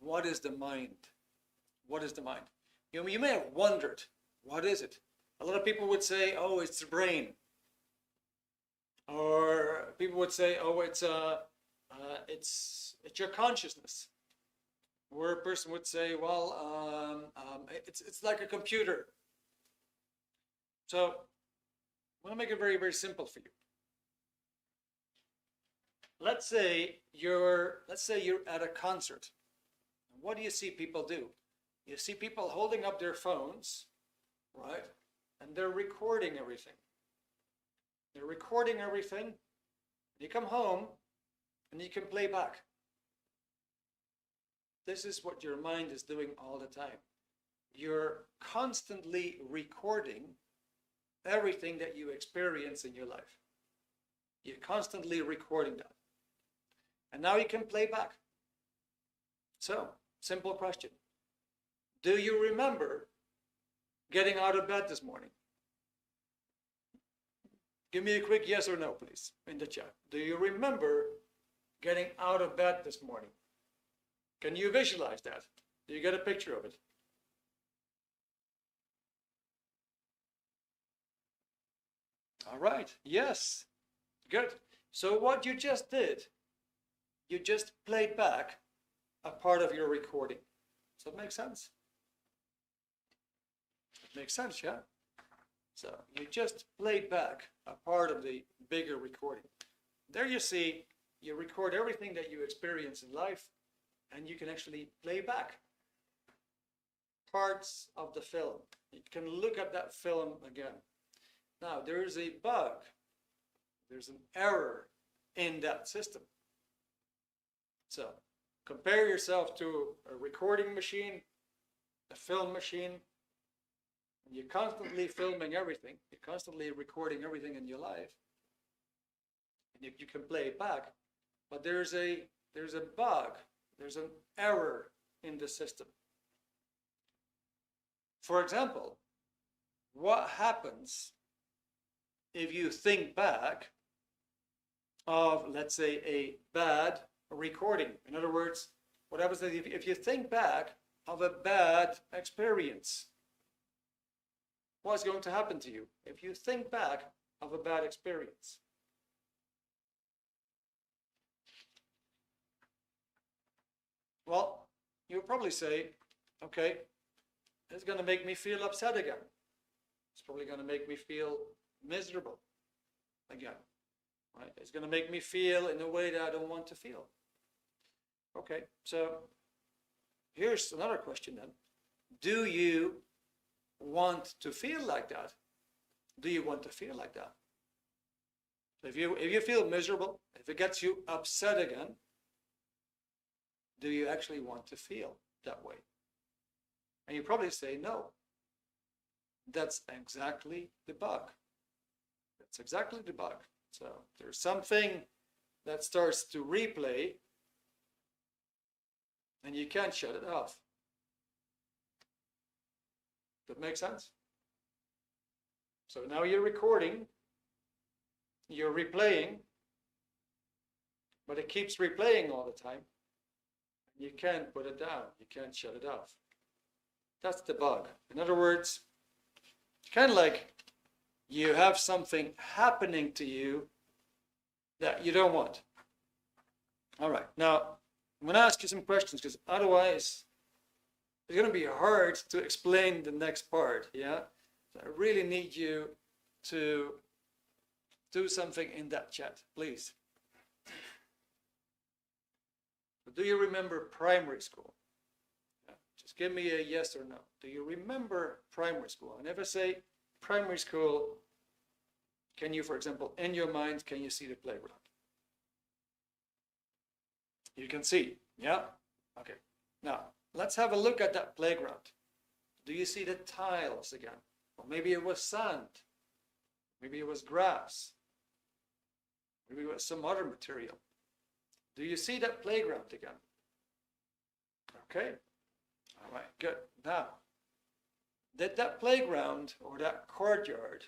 what is the mind? What is the mind? You may have wondered, what is it? A lot of people would say, oh, it's the brain. Or people would say, oh, it's your consciousness. Or a person would say, well, it's like a computer. So I want to make it very, very simple for you. Let's say you're at a concert. What do you see people do? You see people holding up their phones, right? And they're recording everything. They're recording everything. You come home and you can play back. This is what your mind is doing all the time. You're constantly recording everything that you experience in your life. You're constantly recording that. And now you can play back. So, simple question. Do you remember getting out of bed this morning? Give me a quick yes or no, please, in the chat. Do you remember getting out of bed this morning? Can you visualize that? Do you get a picture of it? All right, yes, good. So what you just did, you just played back a part of your recording. Does that make sense? It makes sense, yeah? So you just played back a part of the bigger recording. There you see, you record everything that you experience in life, and you can actually play back parts of the film. You can look at that film again. Now, there is a bug. There's an error in that system. So, compare yourself to a recording machine, a film machine. You're constantly filming everything. You're constantly recording everything in your life. And you can play it back. But there's a bug. There's an error in the system. For example, what happens if you think back of, let's say, a bad recording? In other words, what happens if you think back of a bad experience? What's going to happen to you if you think back of a bad experience? Well, you'll probably say, okay, it's going to make me feel upset again. It's probably going to make me feel miserable again, right? It's going to make me feel in a way that I don't want to feel. Okay, so here's another question then. Do you want to feel like that? Do you want to feel like that? If you feel miserable, if it gets you upset again, do you actually want to feel that way? And you probably say no. That's exactly the bug. That's exactly the bug. So there's something that starts to replay and you can't shut it off. That makes sense? So now you're recording, you're replaying, but it keeps replaying all the time. You can't put it down. You can't shut it off. That's the bug. In other words, it's kind of like you have something happening to you that you don't want. All right. Now, I'm going to ask you some questions because otherwise it's going to be hard to explain the next part. Yeah. So I really need you to do something in that chat, please. Do you remember primary school? Yeah. Just give me a yes or no. Do you remember primary school? And if I say primary school, can you, for example, in your mind, can you see the playground? You can see, yeah? Okay. Now, let's have a look at that playground. Do you see the tiles again? Or maybe it was sand. Maybe it was grass. Maybe it was some other material. Do you see that playground again? Okay. All right, good. Now, did that playground or that courtyard,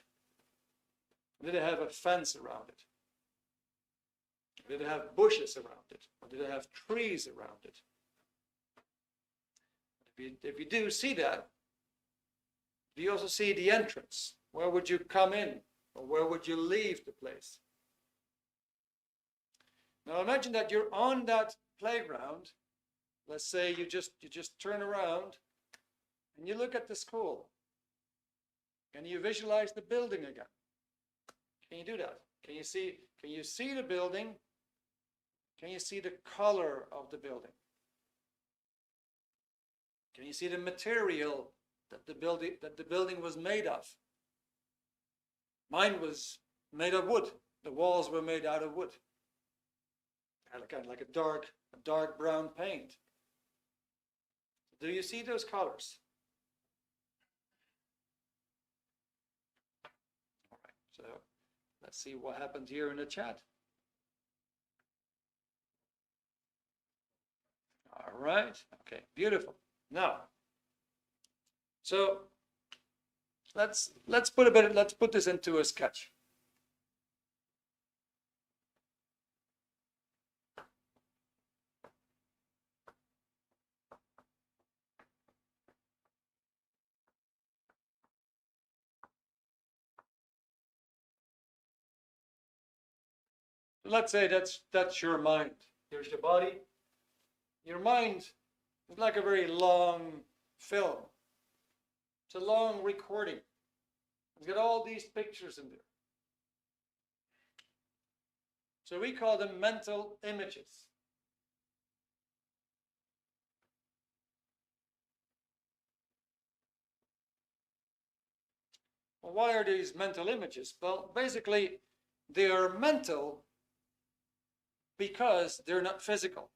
did it have a fence around it? Did it have bushes around it? Or did it have trees around it? If you do see that, do you also see the entrance? Where would you come in? Or where would you leave the place? Now imagine that you're on that playground. Let's say you just turn around and you look at the school. Can you visualize the building again? Can you do that? Can you see the building? Can you see the color of the building? Can you see the material that the building was made of? Mine was made of wood. The walls were made out of wood. Kind of like a dark brown paint. Do you see those colors? All right, so let's see what happened here in the chat. All right, okay, beautiful. Now, so let's put this into a sketch. Let's say that's your mind. Here's your body. Your mind is like a very long film. It's a long recording. It's got all these pictures in there. So we call them mental images. Well, why are these mental images? Well, basically, they are mental because they're not physical.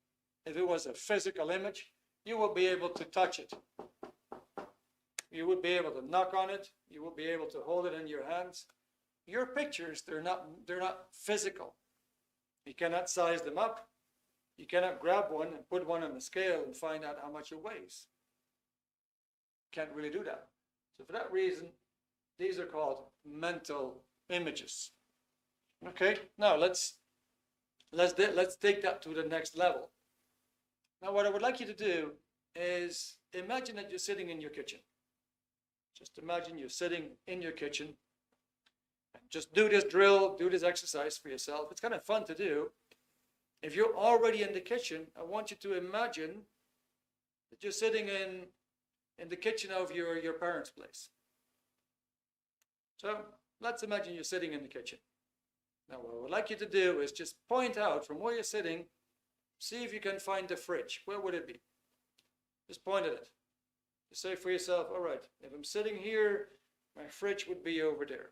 If it was a physical image, you would be able to touch it. You would be able to knock on it. You would be able to hold it in your hands. Your pictures, they're not physical. You cannot size them up. You cannot grab one and put one on the scale and find out how much it weighs. Can't really do that. So for that reason, these are called mental images. Okay, now let's take that to the next level. Now what I would like you to do is imagine that you're sitting in your kitchen. Just imagine you're sitting in your kitchen. Just do this drill, do this exercise for yourself. It's kind of fun to do. If you're already in the kitchen, I want you to imagine that you're sitting in the kitchen of your parents' place. So let's imagine you're sitting in the kitchen. Now what I would like you to do is just point out from where you're sitting, see if you can find the fridge. Where would it be? Just point at it. Just say for yourself, all right, if I'm sitting here, my fridge would be over there.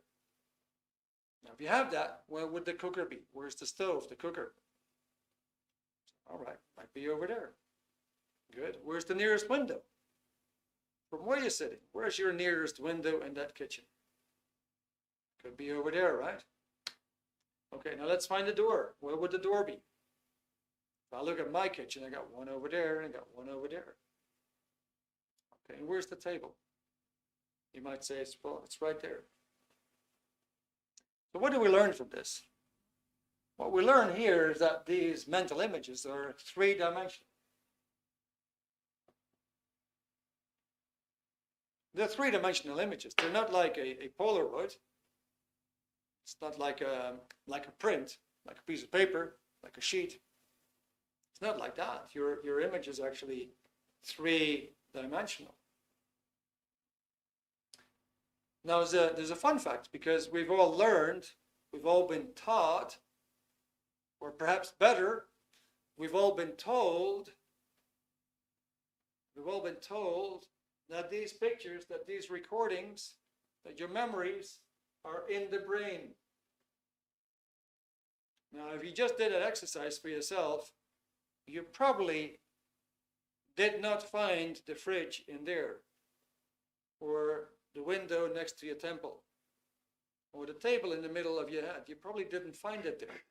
Now if you have that, where would the cooker be? Where's the stove, the cooker? All right, might be over there. Good. Where's the nearest window? From where you're sitting, where's your nearest window in that kitchen? Could be over there, right? Okay, now let's find the door. Where would the door be? If I look at my kitchen, I got one over there and I got one over there. Okay, and where's the table? You might say, well, it's right there. So what do we learn from this? What we learn here is that these mental images are three-dimensional. They're three-dimensional images. They're not like a Polaroid. It's not like a print, like a piece of paper, like a sheet. It's not like that. Your image is actually three-dimensional. Now, there's a fun fact, because we've all learned, we've all been taught, or perhaps better, we've all been told that these pictures, that these recordings, that your memories are in the brain. Now, if you just did an exercise for yourself, you probably did not find the fridge in there, or the window next to your temple, or the table in the middle of your head. You probably didn't find it there.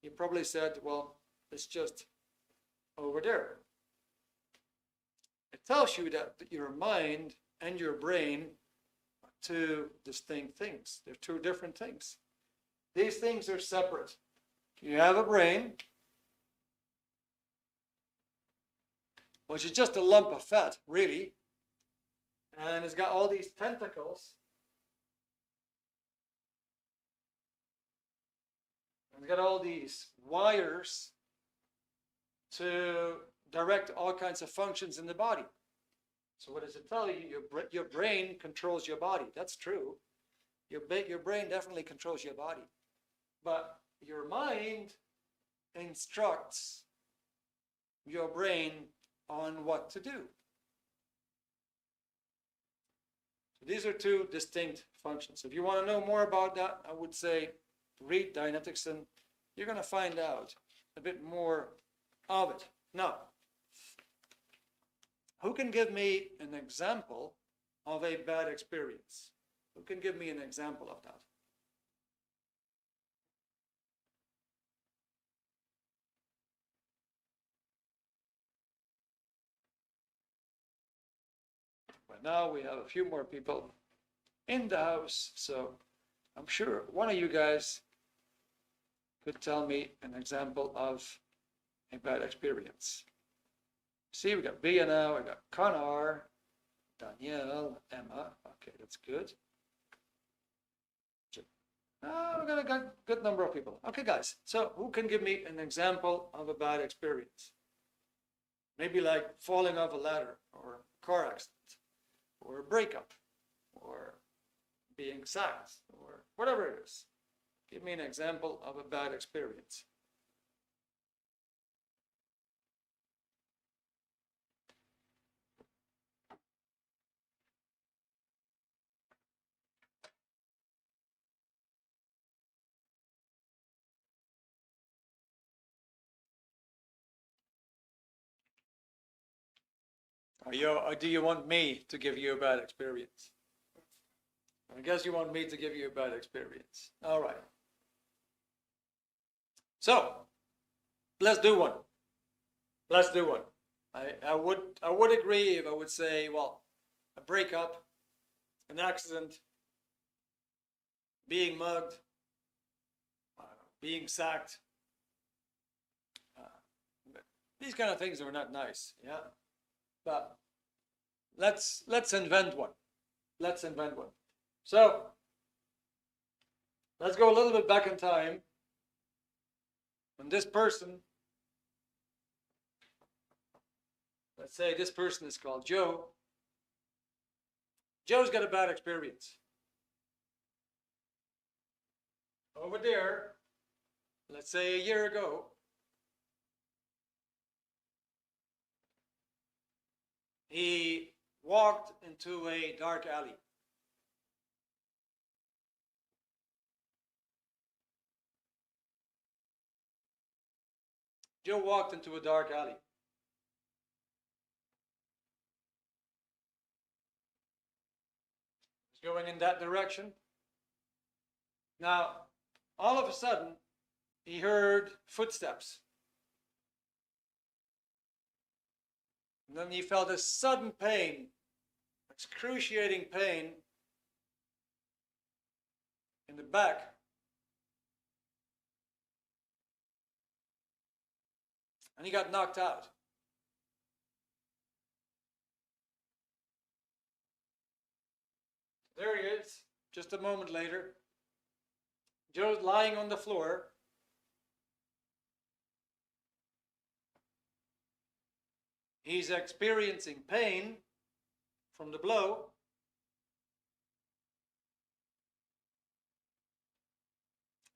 You probably said, well, it's just over there. It tells you that your mind and your brain are two distinct things. They're two different things. These things are separate. You have a brain. which is just a lump of fat, really. And it's got all these tentacles. And it's got all these wires to direct all kinds of functions in the body. So what does it tell you? Your brain controls your body. That's true. Your brain definitely controls your body. But your mind instructs your brain on what to do. So these are two distinct functions. If you want to know more about that, I would say read Dianetics, and you're going to find out a bit more of it. Now, who can give me an example of a bad experience? Who can give me an example of that? But now we have a few more people in the house, so I'm sure one of you guys could tell me an example of a bad experience. See, we got Bia now, I got Connor, Danielle, Emma. Okay, that's good. We got a good number of people. Okay, guys, so who can give me an example of a bad experience? Maybe like falling off a ladder, or a car accident, or a breakup, or being sacked, or whatever it is. Give me an example of a bad experience. Or do you want me to give you a bad experience? I guess you want me to give you a bad experience. All right. So, let's do one. Let's do one. I would agree if I would say, well, a breakup, an accident, being mugged, being sacked. These kind of things are not nice, yeah. But let's invent one. Let's invent one. So let's go a little bit back in time. When this person, let's say this person is called Joe. Joe's got a bad experience. Over there, let's say a year ago, he walked into a dark alley. Joe walked into a dark alley. He's going in that direction. Now, all of a sudden, he heard footsteps. And then he felt a sudden pain, excruciating pain in the back. And he got knocked out. There he is, just a moment later. Joe's lying on the floor. He's experiencing pain from the blow.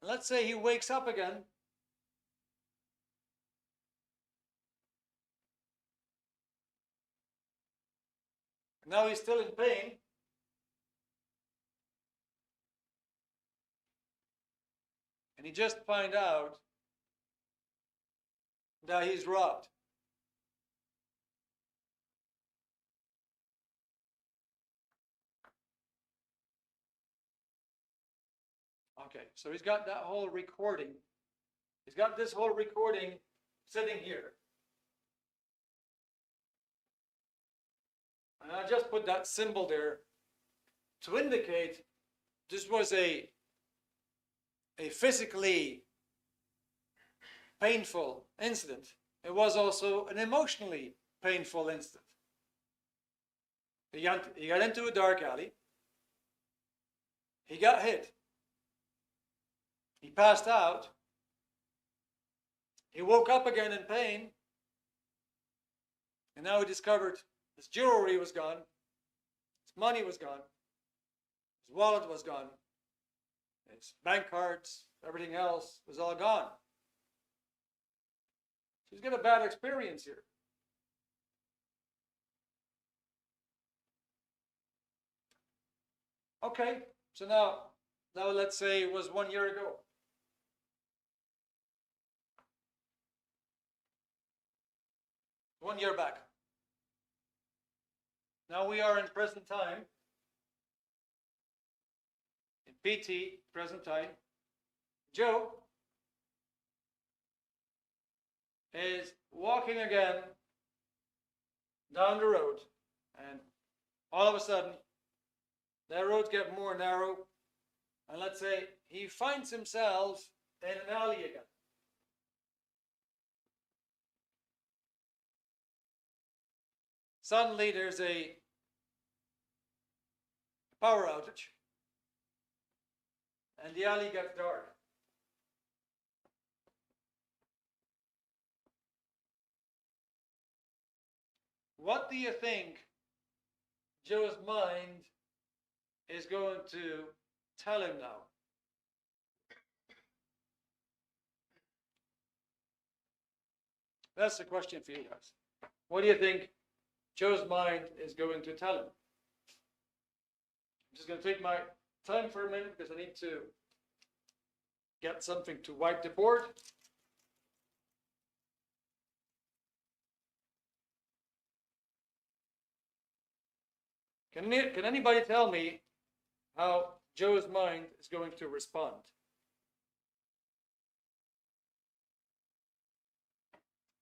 Let's say he wakes up again. Now he's still in pain. And he just finds out that he's robbed. Okay, so he's got that whole recording. He's got this whole recording sitting here. And I just put that symbol there to indicate this was a physically painful incident. It was also an emotionally painful instant. He got into a dark alley. He got hit. He passed out. He woke up again in pain. And now he discovered his jewelry was gone. His money was gone. His wallet was gone. His bank cards, everything else was all gone. So he's got a bad experience here. Okay, so now let's say it was 1 year ago. One year back. Now we are in present time. In PT, present time. Joe is walking again down the road, and all of a sudden the roads get more narrow, and let's say he finds himself in an alley again. Suddenly there's a power outage, and the alley gets dark. What do you think Joe's mind is going to tell him now? That's the question for you guys. What do you think Joe's mind is going to tell him? I'm just going to take my time for a minute because I need to get something to wipe the board. Can anybody tell me how Joe's mind is going to respond?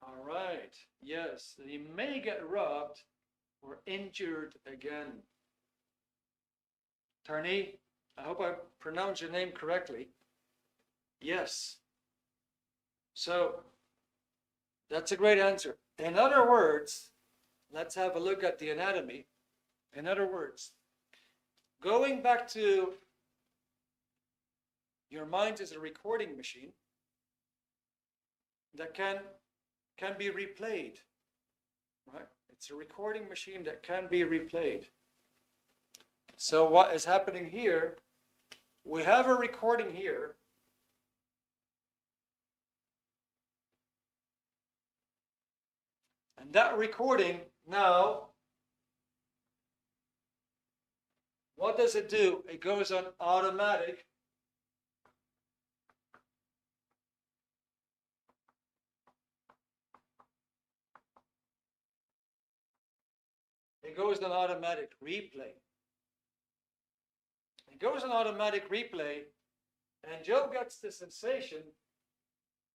All right. Yes, he may get robbed or injured again. Tarni, I hope I pronounced your name correctly. Yes. So that's a great answer. In other words, let's have a look at the anatomy. In other words, going back to your mind is a recording machine that can be replayed, right? It's a recording machine that can be replayed. So what is happening here, we have a recording here. And that recording now, what does it do? It goes on automatic. It goes on automatic replay. It goes on automatic replay, and Joe gets the sensation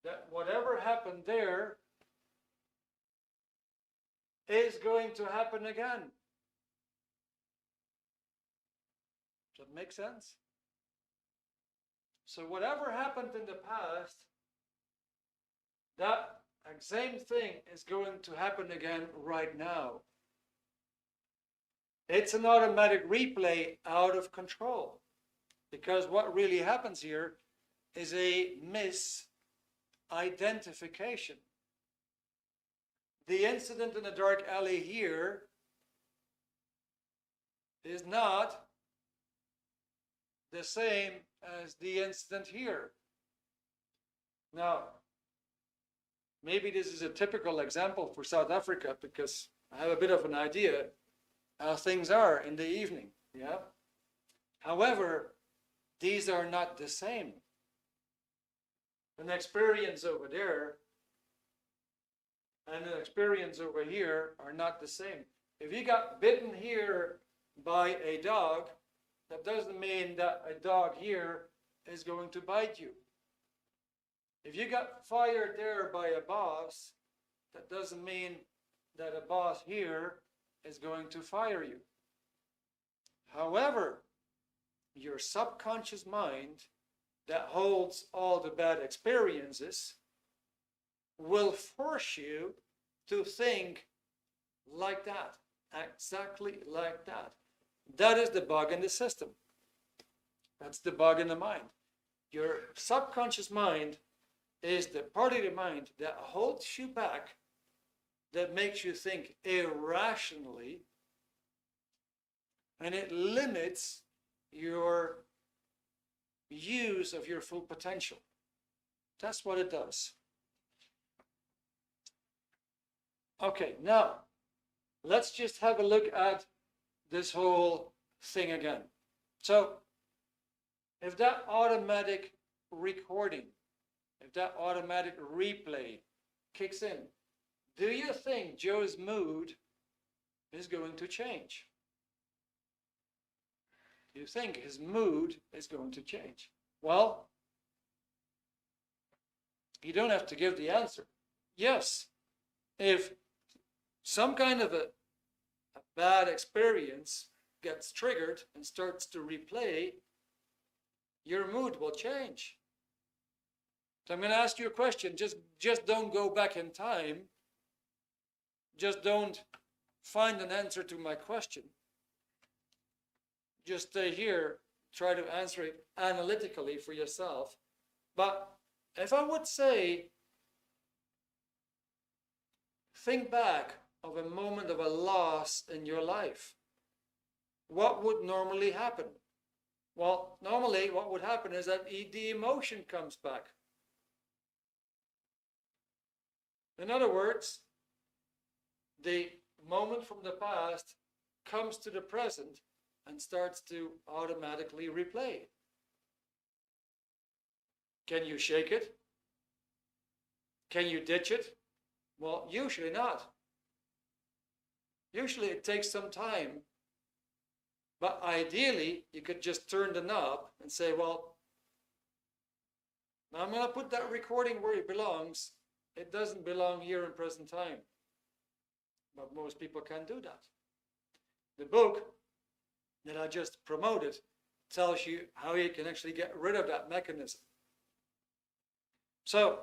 that whatever happened there is going to happen again. Does that make sense? So whatever happened in the past, that same thing is going to happen again right now. It's an automatic replay out of control, because what really happens here is a misidentification. The incident in the dark alley here is not the same as the incident here. Now, maybe this is a typical example for South Africa because I have a bit of an idea how things are in the evening, yeah? However, these are not the same. An experience over there and an experience over here are not the same. If you got bitten here by a dog, that doesn't mean that a dog here is going to bite you. If you got fired there by a boss, that doesn't mean that a boss here is going to fire you. However, your subconscious mind that holds all the bad experiences will force you to think like that, exactly like that. That is the bug in the system. That's the bug in the mind. Your subconscious mind is the part of the mind that holds you back, that makes you think irrationally, and it limits your use of your full potential. That's what it does. Okay, now let's just have a look at this whole thing again. So if that automatic recording, if that automatic replay kicks in, do you think Joe's mood is going to change? Do you think his mood is going to change? Well, you don't have to give the answer. Yes, if some kind of a bad experience gets triggered and starts to replay, your mood will change. So I'm going to ask you a question. Just don't go back in time. Just don't find an answer to my question. Just stay here, try to answer it analytically for yourself. But if I would say, think back of a moment of a loss in your life, what would normally happen? Well, normally what would happen is that the emotion comes back. In other words, the moment from the past comes to the present and starts to automatically replay. Can you shake it? Can you ditch it? Well, usually not. Usually it takes some time. But ideally, you could just turn the knob and say, well, I'm going to put that recording where it belongs. It doesn't belong here in present time. But most people can't do that. The book that I just promoted tells you how you can actually get rid of that mechanism. So,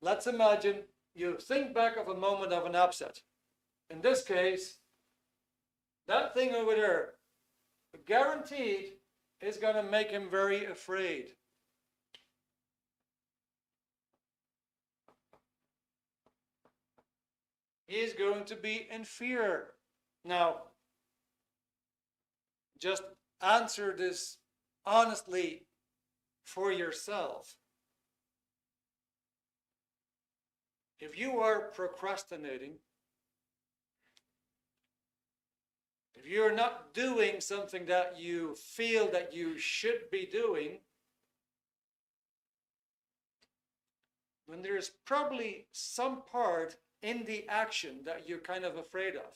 let's imagine you think back of a moment of an upset. In this case, that thing over there, guaranteed, is going to make him very afraid. He is going to be in fear. Now, just answer this honestly for yourself. If you are procrastinating, if you're not doing something that you feel that you should be doing, then there's probably some part in the action that you're kind of afraid of.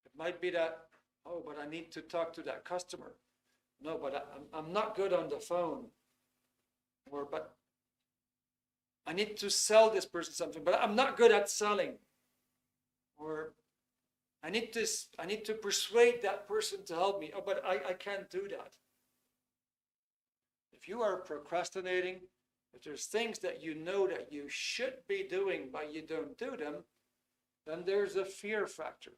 It might be that, oh, but I need to talk to that customer. No, but I'm not good on the phone. Or, but I need to sell this person something, but I'm not good at selling. Or I need to persuade that person to help me. Oh, but I can't do that. If you are procrastinating, if there's things that you know that you should be doing but you don't do them, then there's a fear factor.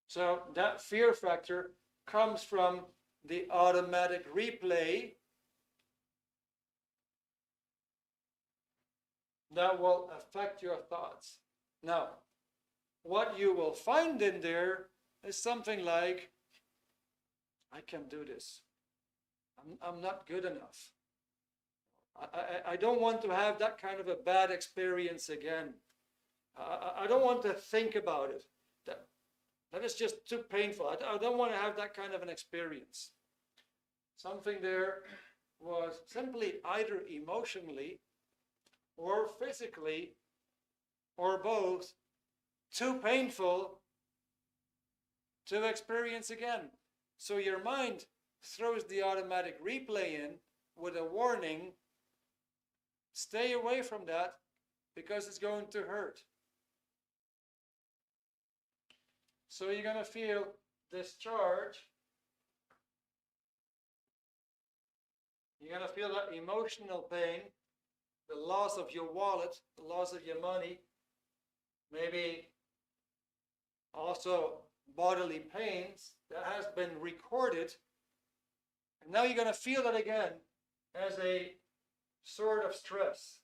So that fear factor comes from the automatic replay that will affect your thoughts. Now, what you will find in there is something like, I can do this. I'm not good enough. I don't want to have that kind of a bad experience again. I don't want to think about it. That is just too painful. I don't want to have that kind of an experience. Something there was simply either emotionally or physically or both too painful to experience again. So your mind throws the automatic replay in with a warning. Stay away from that because it's going to hurt. So you're going to feel discharge. You're going to feel that emotional pain. the loss of your wallet, the loss of your money, maybe also bodily pains that has been recorded. And now you're going to feel that again as a sort of stress.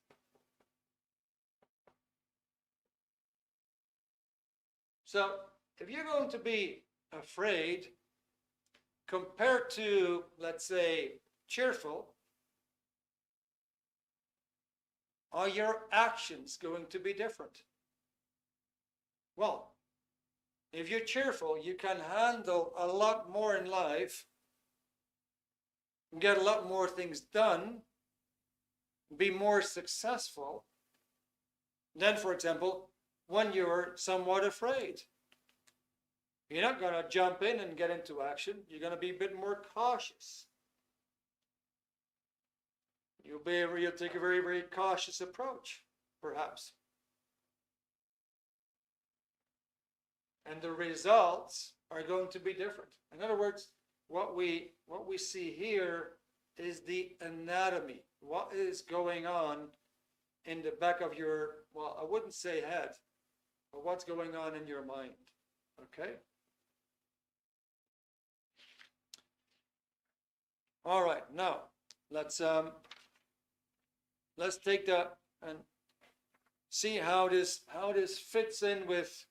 So if you're going to be afraid compared to, let's say, cheerful, are your actions going to be different? Well, if you're cheerful, you can handle a lot more in life, get a lot more things done, be more successful than, for example, when you're somewhat afraid. You're not going to jump in and get into action. You're going to be a bit more cautious. You'll take a very, very cautious approach, perhaps. And the results are going to be different. In other words, what we see here is the anatomy. What is going on in the back of your, well, I wouldn't say head, but what's going on in your mind. Okay? All right, now let's take that and see how this fits in with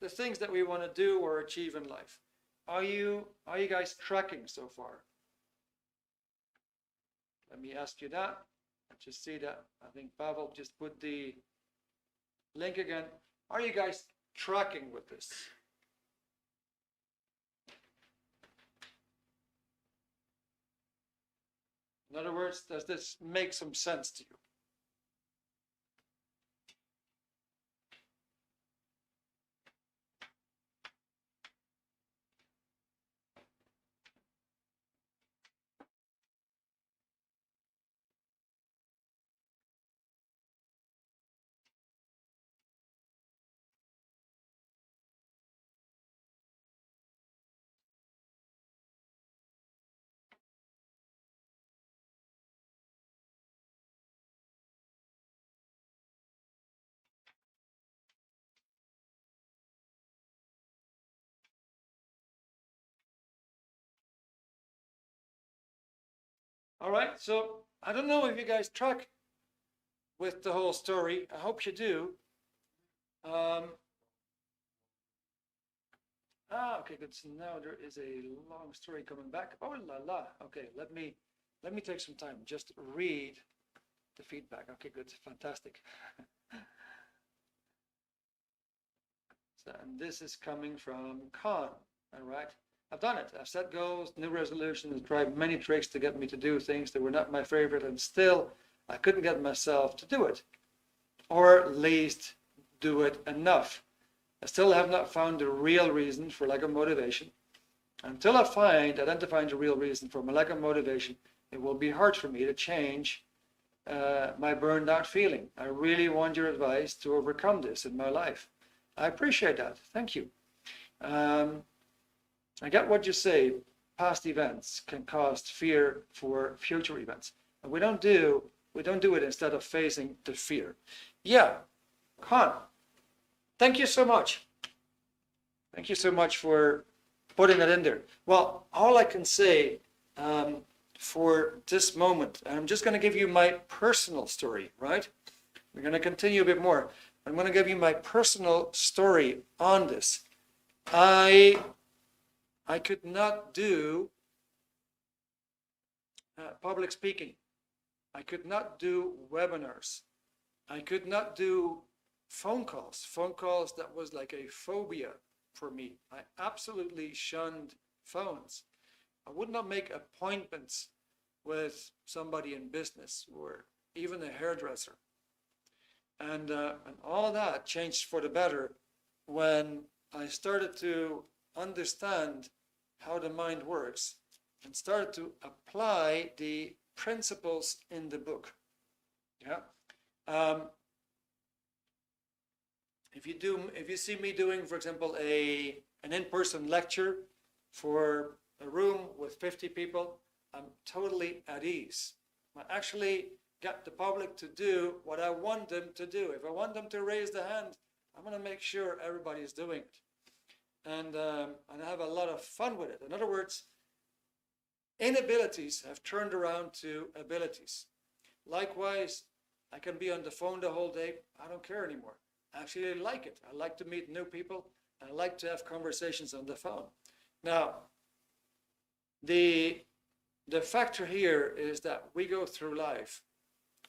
the things that we want to do or achieve in life. Are you guys tracking so far? Let me ask you that. I just see that. I think Pavel just put the link again. Are you guys tracking with this? In other words, does this make some sense to you? All right, so I don't know if you guys track with the whole story. I hope you do. Okay, good. So now there is a long story coming back. Oh la la. Okay, let me take some time. Just read the feedback. Okay, good. Fantastic. So, and this is coming from Khan. All right. I've done it. I've set goals, new resolutions, tried many tricks to get me to do things that were not my favorite, and still I couldn't get myself to do it, or at least do it enough. I still have not found the real reason for lack of motivation. Until I identify the real reason for my lack of motivation, it will be hard for me to change my burned out feeling. I really want your advice to overcome this in my life. I appreciate that. Thank you. I get what you say. Past events can cause fear for future events, and we don't do it instead of facing the fear. Yeah, Khan, thank you so much. Thank you so much for putting that in there. Well, all I can say for this moment, and I'm just going to give you my personal story, right? We're going to continue a bit more. I'm going to give you my personal story on this. I could not do public speaking. I could not do webinars. I could not do phone calls that was like a phobia for me. I absolutely shunned phones. I would not make appointments with somebody in business or even a hairdresser. And all that changed for the better when I started to understand how the mind works and started to apply the principles in the book. Yeah. If you see me doing, for example, an in-person lecture for a room with 50 people, I'm totally at ease. I actually get the public to do what I want them to do. If I want them to raise the hand, I'm going to make sure everybody is doing it. And I have a lot of fun with it. In other words, inabilities have turned around to abilities. Likewise, I can be on the phone the whole day. I don't care anymore. I actually like it. I like to meet new people. I like to have conversations on the phone. Now, the factor here is that we go through life,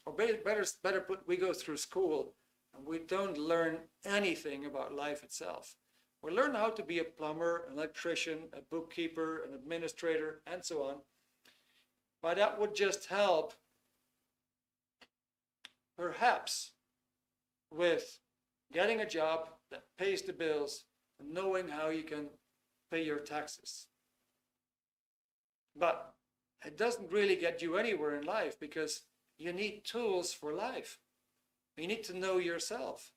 or better put, we go through school, and we don't learn anything about life itself. We learn how to be a plumber, an electrician, a bookkeeper, an administrator, and so on. But that would just help, perhaps, with getting a job that pays the bills and knowing how you can pay your taxes. But it doesn't really get you anywhere in life, because you need tools for life. You need to know yourself.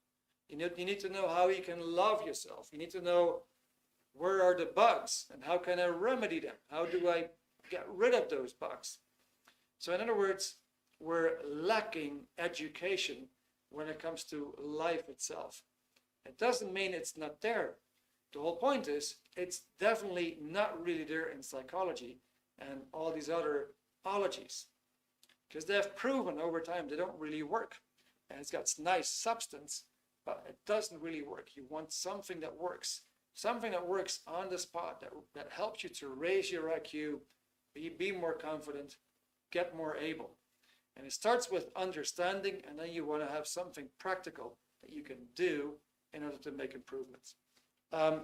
You need to know how you can love yourself. You need to know where are the bugs and how can I remedy them? How do I get rid of those bugs? So in other words, we're lacking education when it comes to life itself. It doesn't mean it's not there. The whole point is it's definitely not really there in psychology and all these other ologies, because they've proven over time they don't really work. And it's got nice substance, but it doesn't really work. You want something that works on the spot, that helps you to raise your IQ, be more confident, get more able. And it starts with understanding, and then you want to have something practical that you can do in order to make improvements. By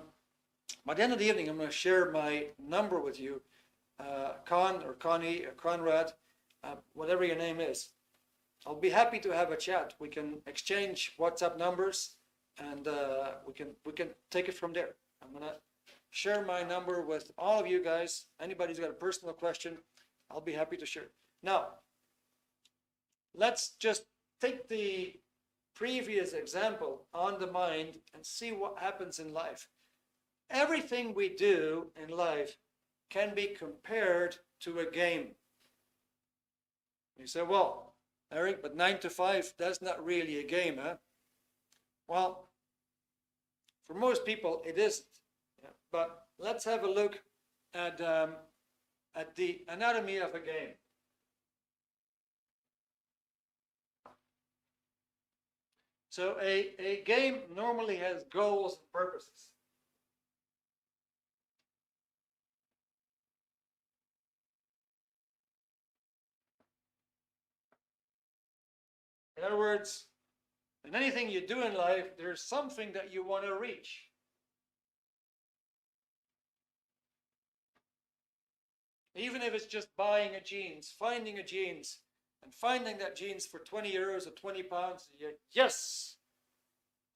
the end of the evening, I'm going to share my number with you, Con or Connie or Conrad, whatever your name is. I'll be happy to have a chat. We can exchange WhatsApp numbers, and we can take it from there. I'm going to share my number with all of you guys. Anybody who's got a personal question, I'll be happy to share. Now, let's just take the previous example on the mind and see what happens in life. Everything we do in life can be compared to a game. You say, well, Erik, but 9 to 5, that's not really a game, huh? Well, for most people, it isn't. Yeah. But let's have a look at the anatomy of a game. So a game normally has goals and purposes. In other words, in anything you do in life, there's something that you want to reach. Even if it's just buying a jeans, finding a jeans, and finding that jeans for 20 euros or 20 pounds, you're, yes,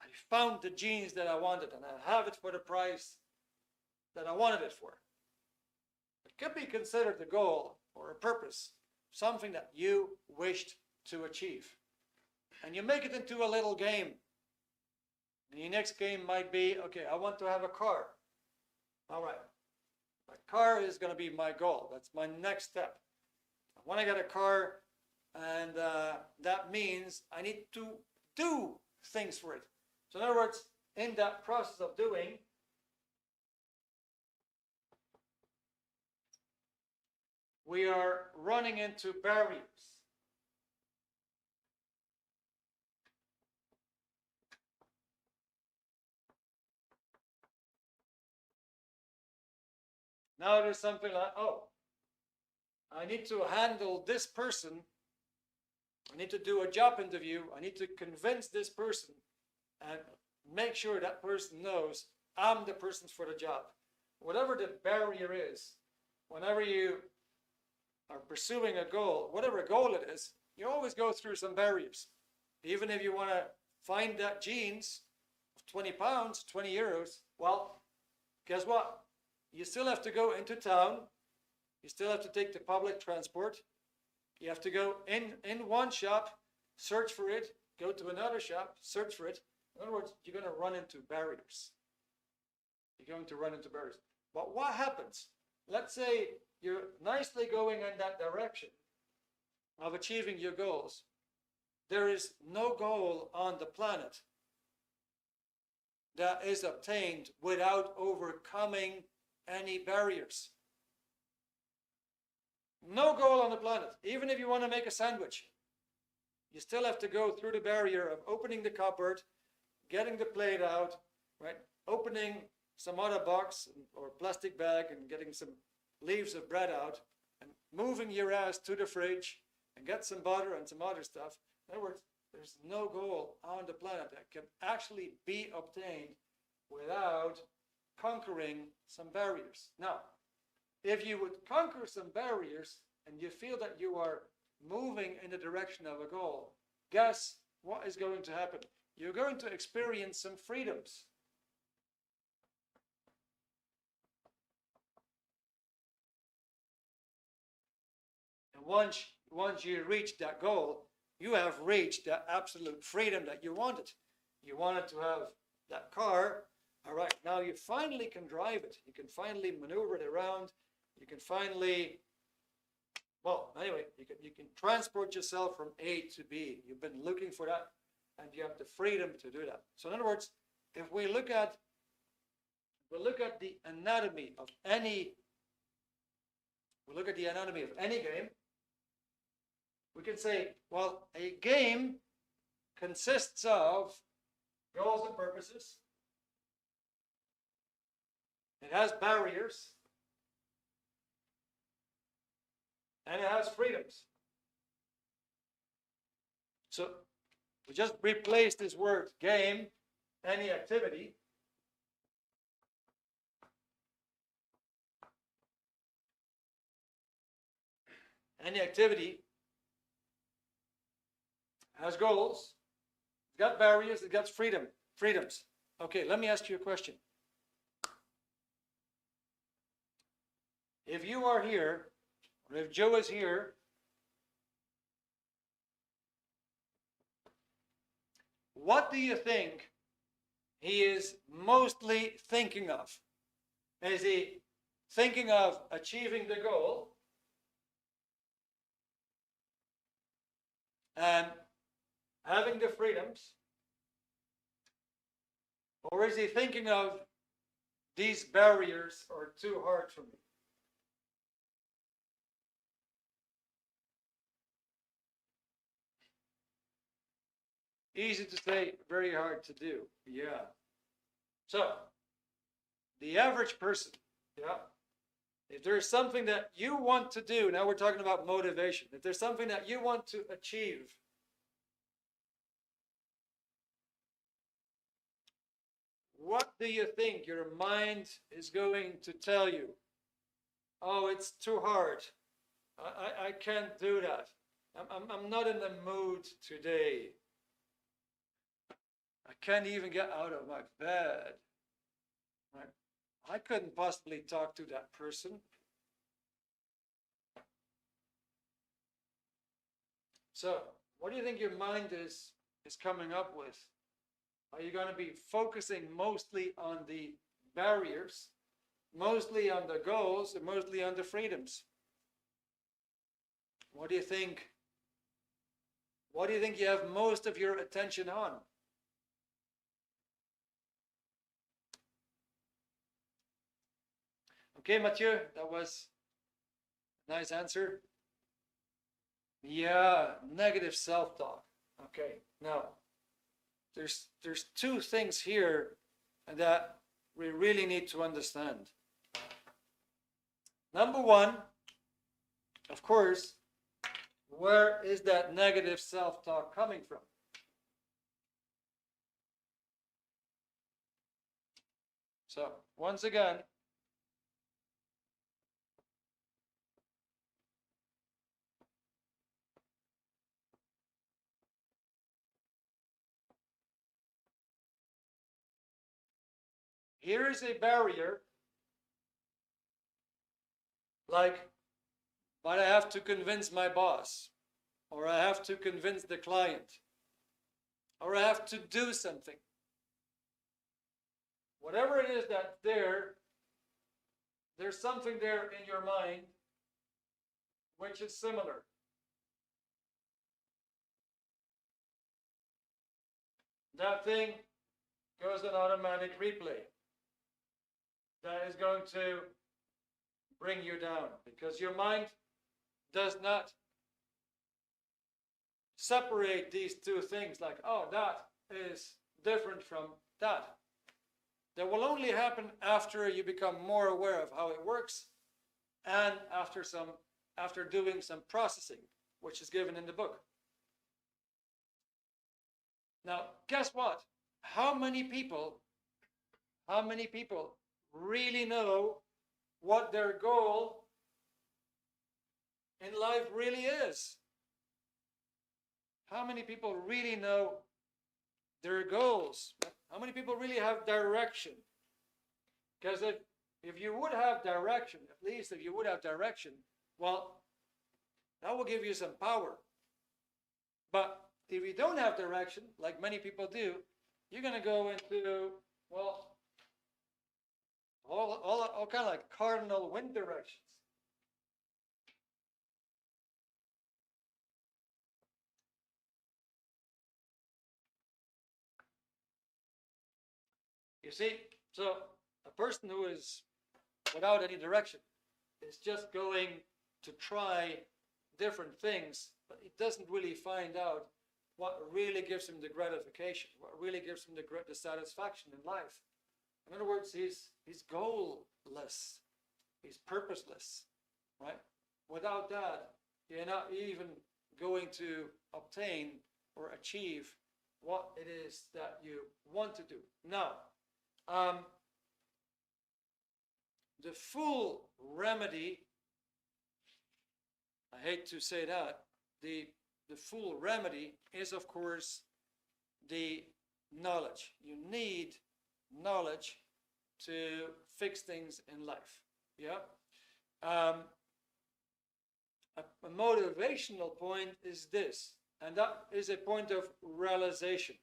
I found the jeans that I wanted, and I have it for the price that I wanted it for. It could be considered a goal or a purpose, something that you wished to achieve. And you make it into a little game. And your next game might be, okay, I want to have a car. All right. My car is going to be my goal. That's my next step. I want to get a car, and that means I need to do things for it. So in other words, in that process of doing, we are running into barriers. Now there's something like, oh, I need to handle this person. I need to do a job interview. I need to convince this person and make sure that person knows I'm the person for the job. Whatever the barrier is, whenever you are pursuing a goal, whatever goal it is, you always go through some barriers. Even if you want to find that jeans of 20 pounds, 20 euros, well, guess what? You still have to go into town. You still have to take the public transport. You have to go in one shop, search for it, go to another shop, search for it. In other words, you're going to run into barriers. You're going to run into barriers. But what happens? Let's say you're nicely going in that direction of achieving your goals. there is no goal on the planet that is obtained without overcoming any barriers. No goal on the planet. Even if you want to make a sandwich, you still have to go through the barrier of opening the cupboard, getting the plate out, right? Opening some other box or plastic bag and getting some leaves of bread out and moving your ass to the fridge and get some butter and some other stuff. In other words, there's no goal on the planet that can actually be obtained without conquering some barriers. Now, if you would conquer some barriers and you feel that you are moving in the direction of a goal, guess what is going to happen? You're going to experience some freedoms. And once you reach that goal, you have reached that absolute freedom that you wanted. You wanted to have that car. All right, now you finally can drive it. You can finally maneuver it around. You can finally, well, anyway, you can transport yourself from A to B. You've been looking for that, and you have the freedom to do that. So in other words, if we look at the anatomy of any game, we can say, well, a game consists of goals and purposes. It has barriers. And it has freedoms. So we just replace this word game, any activity. Any activity has goals, it's got barriers, it got freedoms. Okay, let me ask you a question. If you are here, or if Joe is here, what do you think he is mostly thinking of? Is he thinking of achieving the goal and having the freedoms? Or is he thinking of these barriers are too hard for me? Easy to say, very hard to do. Yeah. So, the average person, yeah, if there's something that you want to do, now we're talking about motivation. If there's something that you want to achieve, what do you think your mind is going to tell you? Oh, it's too hard. I can't do that. I'm not in the mood today. I can't even get out of my bed. Right? I couldn't possibly talk to that person. So, what do you think your mind is coming up with? Are you going to be focusing mostly on the barriers, mostly on the goals, and mostly on the freedoms? What do you think? What do you think you have most of your attention on? Okay, Mathieu, that was a nice answer. Yeah, negative self-talk. Okay, now there's two things here that we really need to understand. Number one, of course, where is that negative self-talk coming from? So, once again, here is a barrier, like, but I have to convince my boss, or I have to convince the client, or I have to do something. Whatever it is that's there, there's something there in your mind which is similar. that thing goes on automatic replay. That is going to bring you down because your mind does not separate these two things like, oh, that is different from that. That will only happen after you become more aware of how it works and after doing some processing, which is given in the book. Now, guess what? How many people really know what their goal in life really is? How many people really know their goals? How many people really have direction? Because if you would have direction, at least if you would have direction, well, that will give you some power. But if you don't have direction, like many people do, you're going to go into, well, all kind of like cardinal wind directions. You see, so a person who is without any direction is just going to try different things, but he doesn't really find out what really gives him the gratification, what really gives him the satisfaction in life. In other words, he's goalless, he's purposeless, right? Without that, you're not even going to obtain or achieve what it is that you want to do. Now, the full remedy, I hate to say that, the full remedy is, of course, the knowledge. You need knowledge to fix things in life. Yeah. A motivational point is this, and that is a point of realization.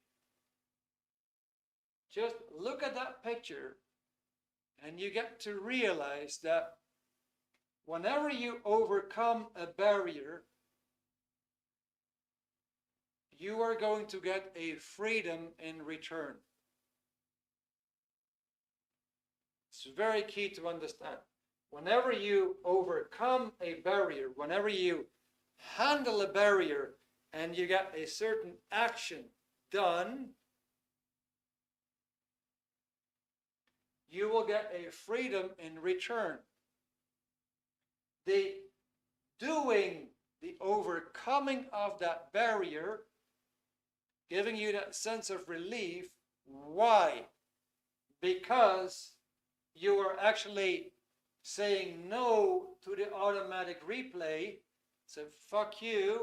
Just look at that picture and you get to realize that whenever you overcome a barrier, you are going to get a freedom in return. It's very key to understand. Whenever you overcome a barrier, whenever you handle a barrier and you get a certain action done, you will get a freedom in return. The doing, the overcoming of that barrier, giving you that sense of relief. Why? Because you are actually saying no to the automatic replay. So fuck you,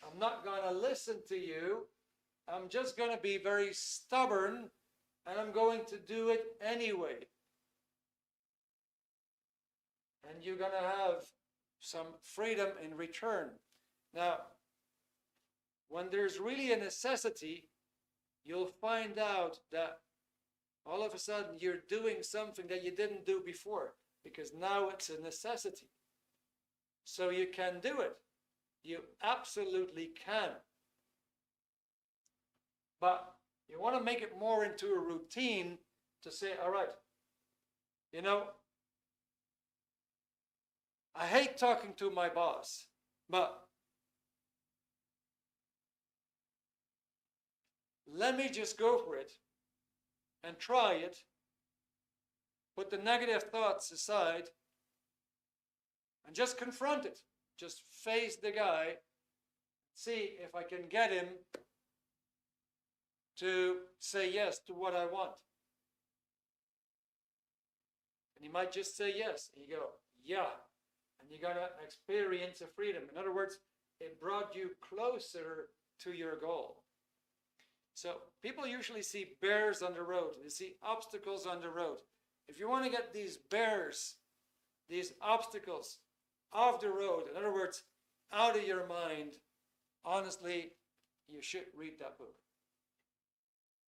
I'm not going to listen to you, I'm just going to be very stubborn and I'm going to do it anyway. And you're going to have some freedom in return. Now, when there's really a necessity, you'll find out that all of a sudden you're doing something that you didn't do before, because now it's a necessity. So you can do it. You absolutely can. But you want to make it more into a routine to say, all right, you know, I hate talking to my boss, but let me just go for it and try it, put the negative thoughts aside, and just confront it. Just face the guy, see if I can get him to say yes to what I want. And he might just say yes, and you go, yeah, and you're going to experience a freedom. In other words, it brought you closer to your goal. So people usually see bears on the road. They see obstacles on the road. If you want to get these bears, these obstacles off the road, in other words, out of your mind, honestly, you should read that book.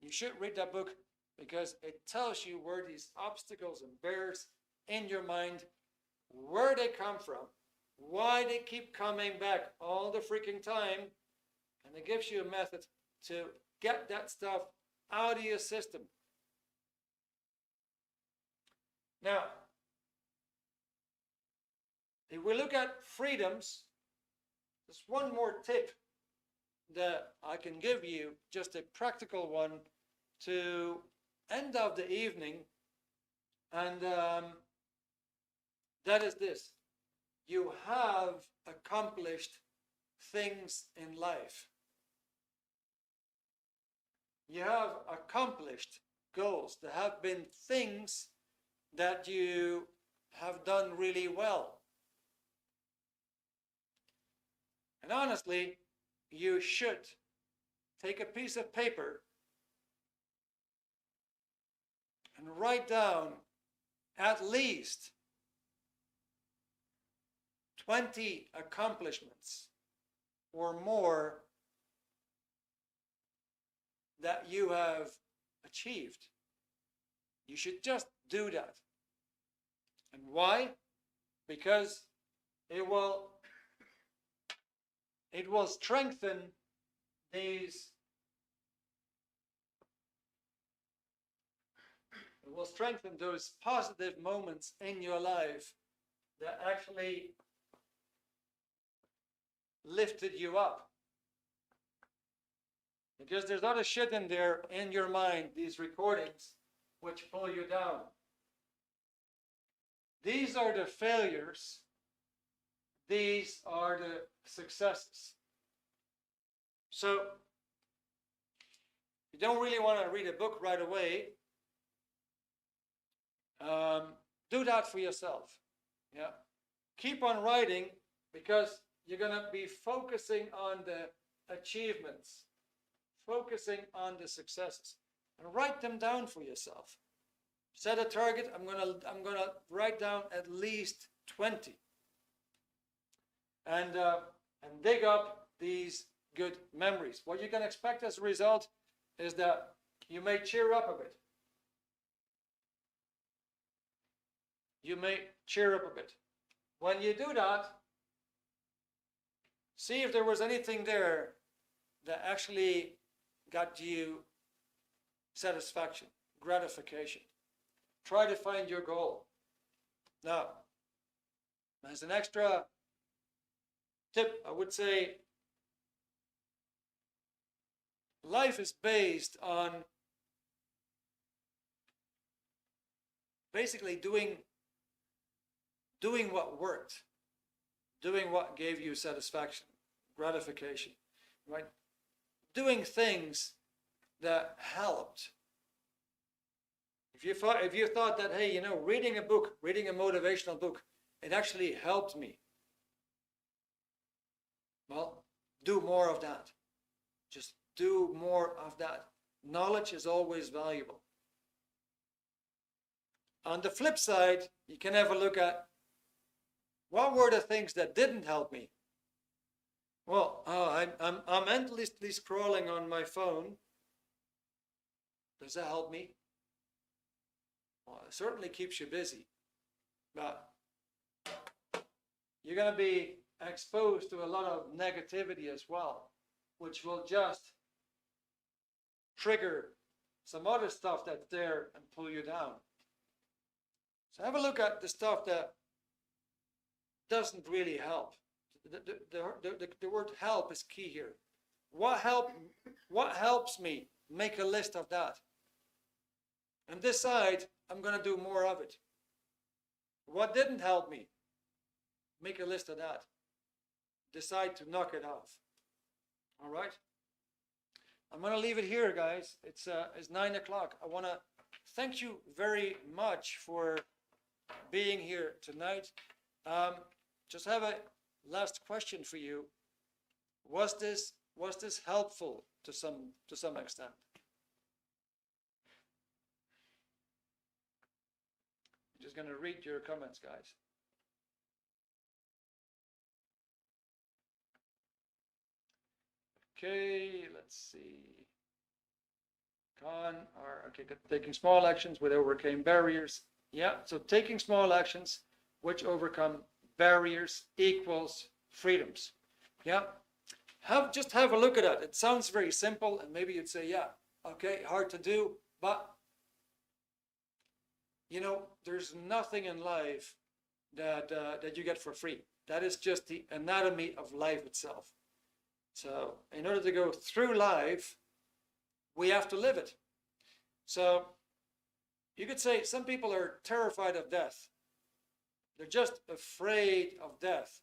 You should read that book because it tells you where these obstacles and bears in your mind, where they come from, why they keep coming back all the freaking time, and it gives you a method to get that stuff out of your system. Now, if we look at freedoms, there's one more tip that I can give you, just a practical one to end of the evening, and that is this: you have accomplished things in life. You have accomplished goals. There have been things that you have done really well. And honestly, you should take a piece of paper and write down at least 20 accomplishments or more that you have achieved. You should just do that. And why? Because it will strengthen these, it will strengthen those positive moments in your life that actually lifted you up. Because there's other shit in there in your mind, these recordings, which pull you down. These are the failures. These are the successes. So, you don't really want to read a book right away. Do that for yourself. Yeah. Keep on writing, because you're going to be focusing on the achievements, focusing on the successes, and write them down for yourself. Set a target. I'm gonna write down at least 20, and dig up these good memories. What you can expect as a result is that you may cheer up a bit. You may cheer up a bit. When you do that, see if there was anything there that actually got you satisfaction, gratification. Try to find your goal. Now, as an extra tip, I would say life is based on basically doing what worked, doing what gave you satisfaction, gratification, right? Doing things that helped. If you thought that, hey, reading a book, reading a motivational book, it actually helped me, well, do more of that. Just do more of that. Knowledge is always valuable. On the flip side, you can have a look at what were the things that didn't help me. Well, I'm endlessly scrolling on my phone. Does that help me? Well, it certainly keeps you busy, but you're going to be exposed to a lot of negativity as well, which will just trigger some other stuff that's there and pull you down. So have a look at the stuff that doesn't really help. The word help is key here. What helps me? Make a list of that. And decide I'm going to do more of it. What didn't help me? Make a list of that. Decide to knock it off. All right? I'm going to leave it here, guys. It's 9 o'clock. I want to thank you very much for being here tonight. Just have a last question for you. Was this helpful to some extent? I'm just going to read your comments, guys. Okay, let's see. Taking small actions which overcame barriers. Yeah, so taking small actions which overcome barriers equals freedoms. Yeah, just have a look at it. It sounds very simple, and maybe you'd say, yeah, Okay, hard to do, but you know, there's nothing in life that you get for free. That is just the anatomy of life itself. So in order to go through life, we have to live it. So you could say some people are terrified of death. They're just afraid of death,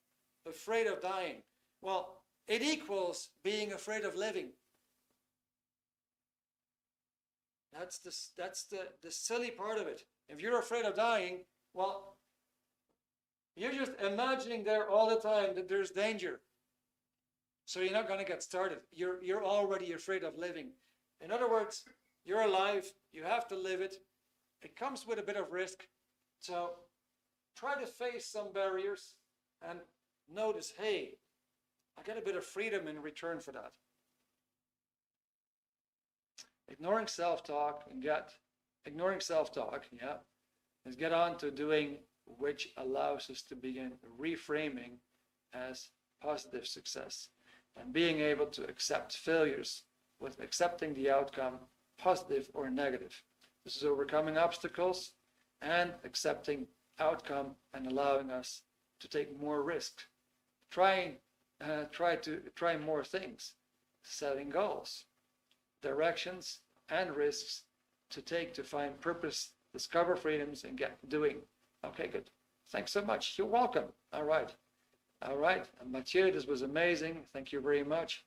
afraid of dying. Well, it equals being afraid of living. That's the silly part of it. If you're afraid of dying, well, you're just imagining there all the time that there's danger. So you're not going to get started. You're already afraid of living. In other words, you're alive. You have to live it. It comes with a bit of risk. So try to face some barriers and notice, hey, I get a bit of freedom in return for that. Ignoring self-talk, is get on to doing, which allows us to begin reframing as positive success and being able to accept failures with accepting the outcome, positive or negative. This is overcoming obstacles and accepting outcome and allowing us to take more risk. Try more things, setting goals, directions, and risks to take to find purpose, discover freedoms, and get doing. Okay, good. Thanks so much. You're welcome. All right. And Mathieu, this was amazing. Thank you very much.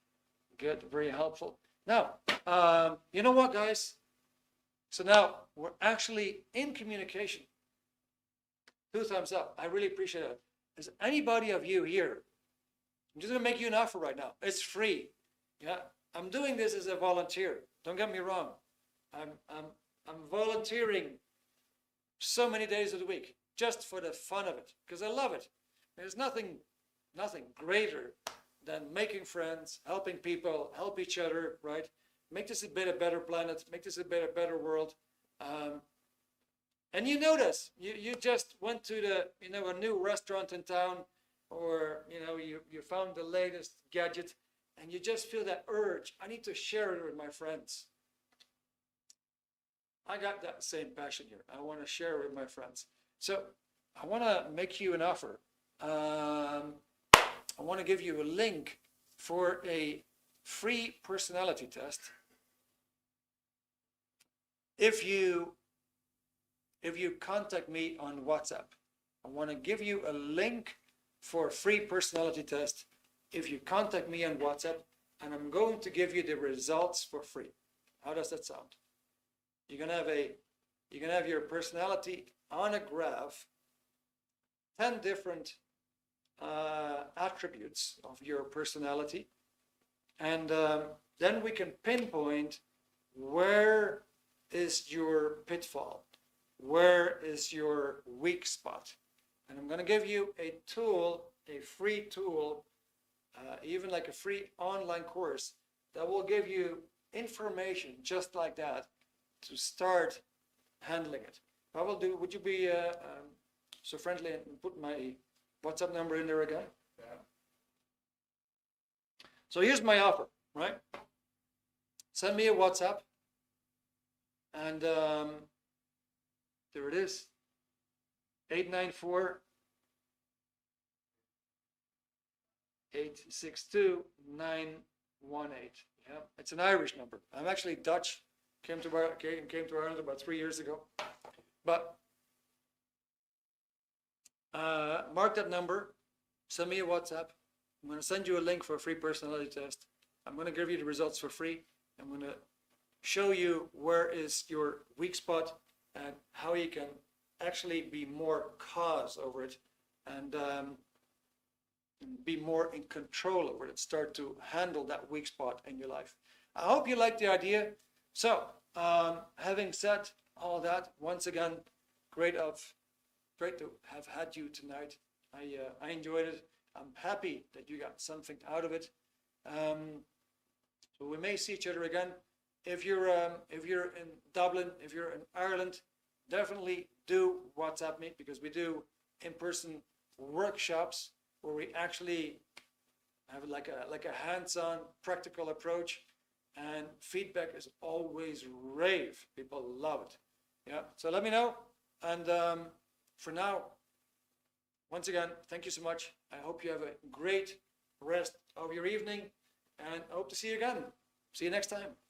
Good, very helpful. Now, you know what, guys? So now we're actually in communication. 2 thumbs up. I really appreciate it. Is anybody of you here? I'm just going to make you an offer right now. It's free. Yeah, I'm doing this as a volunteer. Don't get me wrong. I'm volunteering so many days of the week just for the fun of it because I love it. There's nothing greater than making friends, helping people, help each other, right? Make this a bit a better planet. Make this a bit a better world. And you notice you just went to a new restaurant in town, or you found the latest gadget, and you just feel that urge. I need to share it with my friends. I got that same passion here. I want to share it with my friends. So I want to make you an offer. I want to give you a link for a free personality test. If you contact me on WhatsApp, I want to give you a link for a free personality test. If you contact me on WhatsApp, and I'm going to give you the results for free. How does that sound? You're gonna have your personality on a graph, 10 different attributes of your personality, and then we can pinpoint where is your pitfall, where is your weak spot. And I'm going to give you a tool, a free tool, even like a free online course that will give you information just like that to start handling it. Pavel, would you be so friendly and put my WhatsApp number in there again? Yeah. So here's my offer, right? Send me a WhatsApp, and there it is, 894-862-918. Yeah, it's an Irish number. I'm actually Dutch. Came to Ireland about 3 years ago. But mark that number. Send me a WhatsApp. I'm going to send you a link for a free personality test. I'm going to give you the results for free. I'm going to show you where is your weak spot and how you can actually be more cause over it and be more in control over it. Start to handle that weak spot in your life. I hope you like the idea. So, having said all that, once again, great to have had you tonight. I enjoyed it. I'm happy that you got something out of it. So we may see each other again. If you're in Dublin, if you're in Ireland, definitely do WhatsApp me, because we do in-person workshops where we actually have like a hands-on practical approach and feedback is always rave. People love it. Yeah, so let me know. And for now, once again, thank you so much. I hope you have a great rest of your evening, and I hope to see you again. See you next time.